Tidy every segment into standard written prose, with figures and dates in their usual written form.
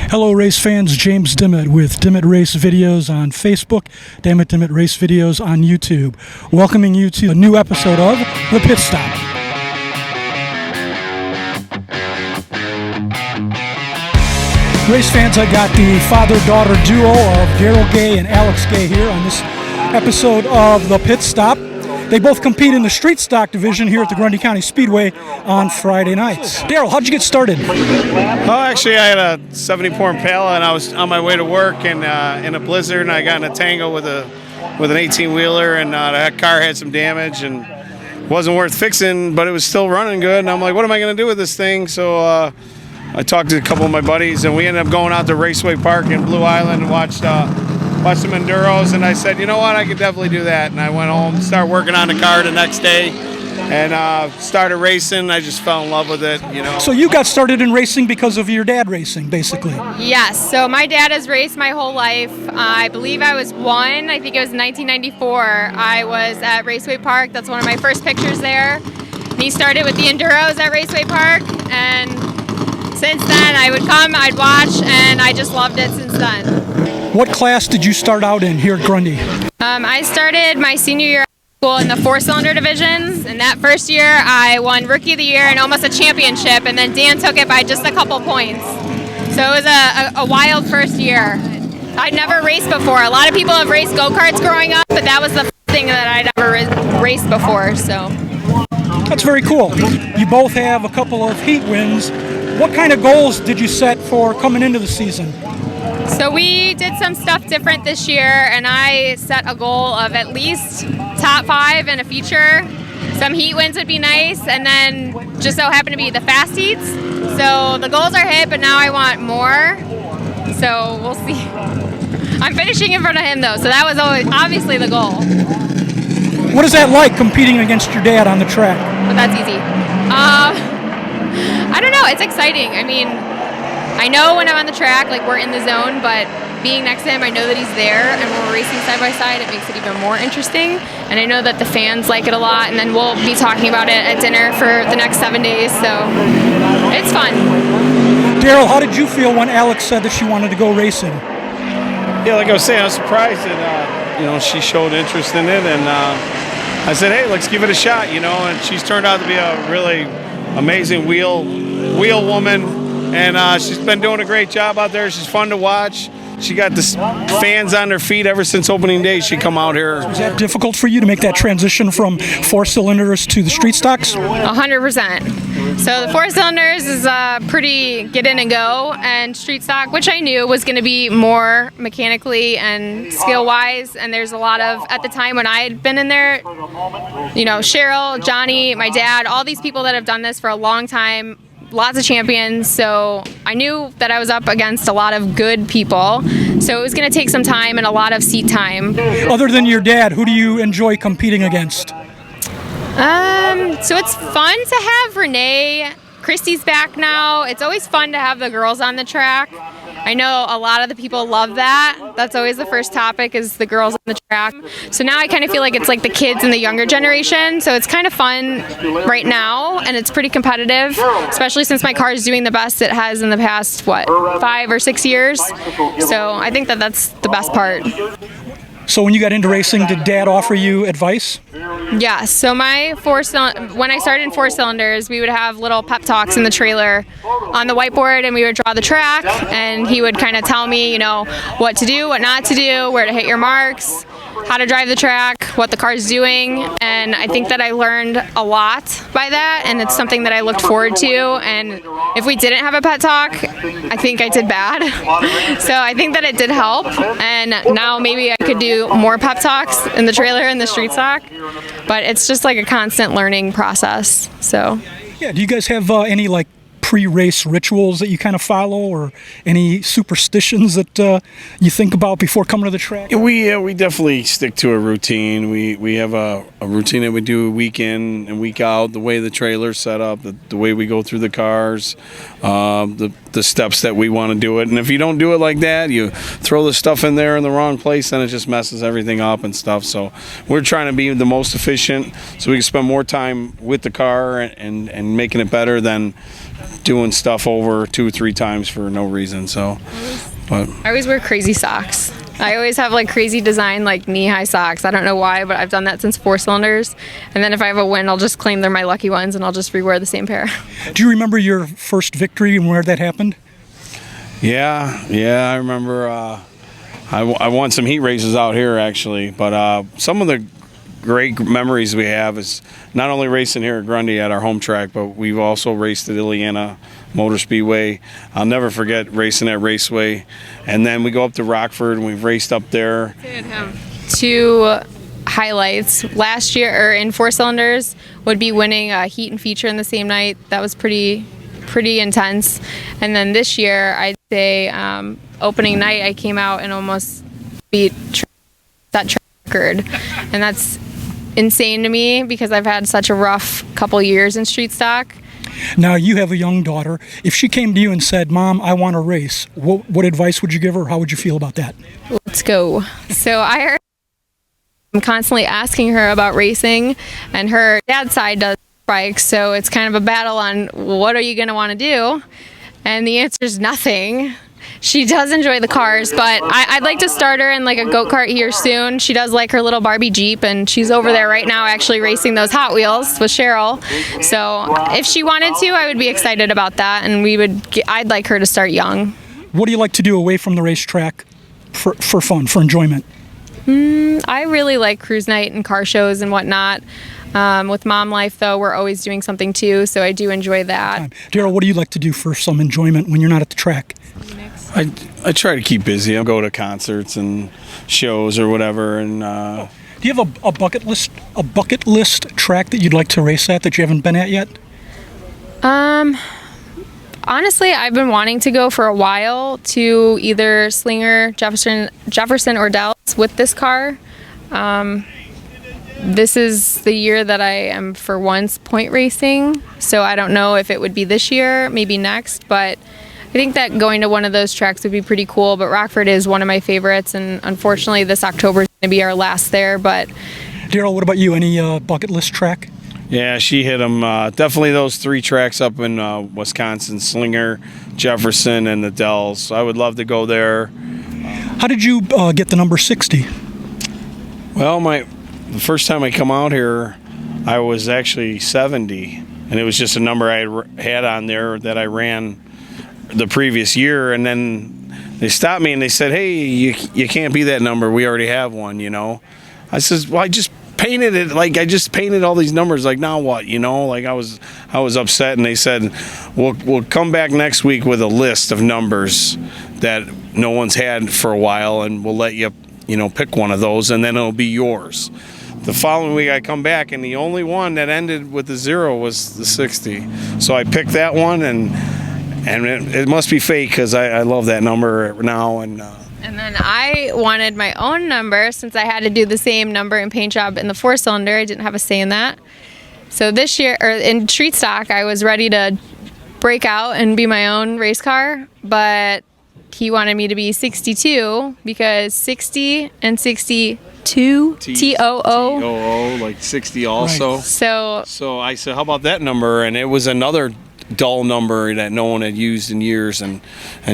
Hello race fans, James Dimmitt with Dimmitt Race Videos on Facebook, Dimmitt Race Videos on YouTube. Welcoming you to a new episode of The Pit Stop. Race fans, I got the father-daughter duo of Darrell Gay and Alex Gay here on this episode of The Pit Stop. They both compete in the street stock division here at the Grundy County Speedway on Friday nights. Darrell, how'd you get started? Oh, actually, I had a 70-pound Impala, and I was on my way to work and in a blizzard, and I got in a tangle with an 18-wheeler, and that car had some damage, and wasn't worth fixing, but it was still running good. And I'm like, what am I going to do with this thing? So I talked to a couple of my buddies, and we ended up going out to Raceway Park in Blue Island and watched some enduros, and I said, you know what, I could definitely do that. And I went home, started working on the car the next day, and started racing. I just fell in love with it, you know. So you got started in racing because of your dad racing, basically? Yes, so my dad has raced my whole life. I believe I was one, I think it was 1994. I was at Raceway Park, that's one of my first pictures there. He started with the enduros at Raceway Park, and since then I would come, I'd watch, and I just loved it since then. What class did you start out in here at Grundy? I started my senior year at school in the four-cylinder divisions, and that first year I won Rookie of the Year and almost a championship, and then Dan took it by just a couple points. So it was a wild first year. I'd never raced before. A lot of people have raced go-karts growing up, but that was the first thing that I'd ever raced before. So that's very cool. You both have a couple of heat wins. What kind of goals did you set for coming into the season? So we did some stuff different this year, and I set a goal of at least top 5 in a feature. Some heat wins would be nice, and then just so happened to be the fast heats. So the goals are hit, but now I want more. So we'll see. I'm finishing in front of him though, so that was always obviously the goal. What is that like competing against your dad on the track? But that's easy. I don't know, it's exciting. I mean, I know when I'm on the track, like, we're in the zone, but being next to him, I know that he's there, and when we're racing side by side, it makes it even more interesting. And I know that the fans like it a lot, and then we'll be talking about it at dinner for the next 7 days, so it's fun. Darrell, how did you feel when Alex said that she wanted to go racing? Yeah, like I was saying, I was surprised that she showed interest in it, and I said, hey, let's give it a shot, and she's turned out to be a really amazing wheel woman. And she's been doing a great job out there. She's fun to watch. She got the fans on their feet ever since opening day. She come out here. Was that difficult for you to make that transition from four cylinders to the street stocks? 100%. So the four cylinders is pretty get in and go, and street stock, which I knew was going to be more mechanically and skill-wise. And there's a lot of, at the time when I had been in there, Cheryl, Johnny, my dad, all these people that have done this for a long time. Lots of champions, so I knew that I was up against a lot of good people, so it was going to take some time and a lot of seat time. Other than your dad, who do you enjoy competing against? So it's fun to have Renee. Christy's back now. It's always fun to have the girls on the track. I know a lot of the people love that. That's always the first topic, is the girls on the track. So now I kind of feel like it's like the kids and the younger generation. So it's kind of fun right now, and it's pretty competitive, especially since my car is doing the best it has in the past, 5 or 6 years. So I think that that's the best part. So when you got into racing, did Dad offer you advice? Yeah, so when I started in four cylinders, we would have little pep talks in the trailer on the whiteboard, and we would draw the track, and he would kind of tell me, what to do, what not to do, where to hit your marks, how to drive the track, what the car's doing, and I think that I learned a lot by that, and it's something that I looked forward to. And if we didn't have a pep talk, I think I did bad. So I think that it did help, and now maybe I could do more pep talks in the trailer and the street stock, but it's just like a constant learning process. So yeah, do you guys have any pre-race rituals that you kind of follow, or any superstitions that you think about before coming to the track? We definitely stick to a routine. We have a routine that we do week in and week out, the way the trailer's set up, the way we go through the cars, the steps that we want to do it. And if you don't do it like that, you throw the stuff in there in the wrong place, then it just messes everything up and stuff. So we're trying to be the most efficient so we can spend more time with the car and making it better than doing stuff over 2 or 3 times for no reason. So, but I always wear crazy socks. I always have like crazy design, like knee-high socks. I don't know why, but I've done that since 4 cylinders. And then if I have a win, I'll just claim they're my lucky ones and I'll just rewear the same pair. Do you remember your first victory and where that happened? yeah, I remember I won some heat races out here actually, but some of the great memories we have is not only racing here at Grundy at our home track, but we've also raced at Ileana Motor Speedway. I'll never forget racing at Raceway. And then we go up to Rockford and we've raced up there. I'd have 2 highlights. Last year, or in 4 cylinders, would be winning a heat and feature in the same night. That was pretty intense. And then this year, I'd say opening night, I came out and almost beat that track record. And that's insane to me because I've had such a rough couple years in street stock. Now, you have a young daughter. If she came to you and said, Mom, I want to race, what advice would you give her? How would you feel about that? Let's go. So I'm constantly asking her about racing, and her dad's side does bikes, so it's kind of a battle on what are you going to want to do? And the answer is nothing. She does enjoy the cars, but I'd like to start her in like a go-kart here soon. She does like her little Barbie Jeep, and she's over there right now actually racing those Hot Wheels with Cheryl. So if she wanted to, I would be excited about that, and I'd like her to start young. What do you like to do away from the racetrack for fun, for enjoyment? I really like cruise night and car shows and whatnot. With mom life, though, we're always doing something too, so I do enjoy that. Darrell, what do you like to do for some enjoyment when you're not at the track? I try to keep busy. I'll go to concerts and shows or whatever. And do you have a bucket list track that you'd like to race at that you haven't been at yet? Honestly, I've been wanting to go for a while to either Slinger, Jefferson, or Dells with this car. This is the year that I am for once point racing, so I don't know if it would be this year, maybe next, but I think that going to one of those tracks would be pretty cool. But Rockford is one of my favorites, and unfortunately this October is going to be our last there. But Darrell, what about you? Any bucket list track? Yeah, she hit them. Definitely those 3 tracks up in Wisconsin: Slinger, Jefferson, and the Dells. I would love to go there. How did you get the number 60? Well, the first time I come out here, I was actually 70, and it was just a number I had on there that I ran the previous year. And then they stopped me and they said, "Hey, you can't be that number. We already have one." I says, "Well, I just painted it. Like I just painted all these numbers. Like now what? Like I was upset." And they said, "We'll come back next week with a list of numbers that no one's had for a while, and we'll let you pick one of those, and then it'll be yours." The following week I come back, and the only one that ended with the 0 was the 60. So I picked that one, and it must be fake because I love that number now. And then I wanted my own number since I had to do the same number and paint job in the 4-cylinder. I didn't have a say in that. So this year, or in street stock, I was ready to break out and be my own race car, but he wanted me to be 62 because 60 and 62 TOO, like 60 also. Right. So I said, how about that number? And it was another dull number that no one had used in years, and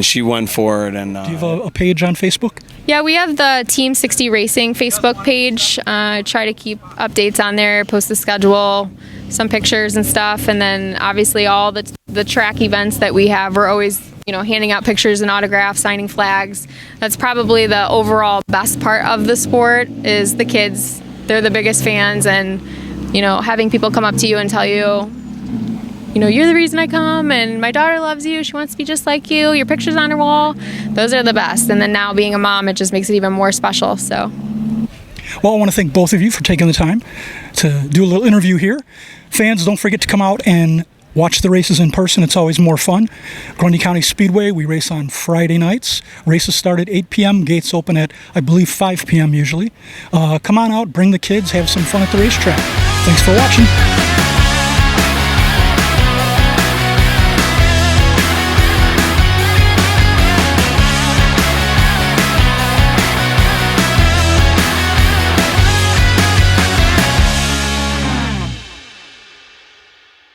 she went for it. And do you have a page on Facebook? Yeah, we have the Team 60 Racing Facebook page. Try to keep updates on there, post the schedule, some pictures and stuff, and then obviously all the track events that we have. We're always handing out pictures and autographs, signing flags. That's probably the overall best part of the sport is the kids. They're the biggest fans, and having people come up to you and tell you, you're the reason I come, and my daughter loves you. She wants to be just like you. Your picture's on her wall. Those are the best. And then now being a mom, it just makes it even more special. So. Well, I want to thank both of you for taking the time to do a little interview here. Fans, don't forget to come out and watch the races in person. It's always more fun. Grundy County Speedway, we race on Friday nights. Races start at 8 p.m. Gates open at, I believe, 5 p.m. usually. Come on out, bring the kids, have some fun at the racetrack. Thanks for watching.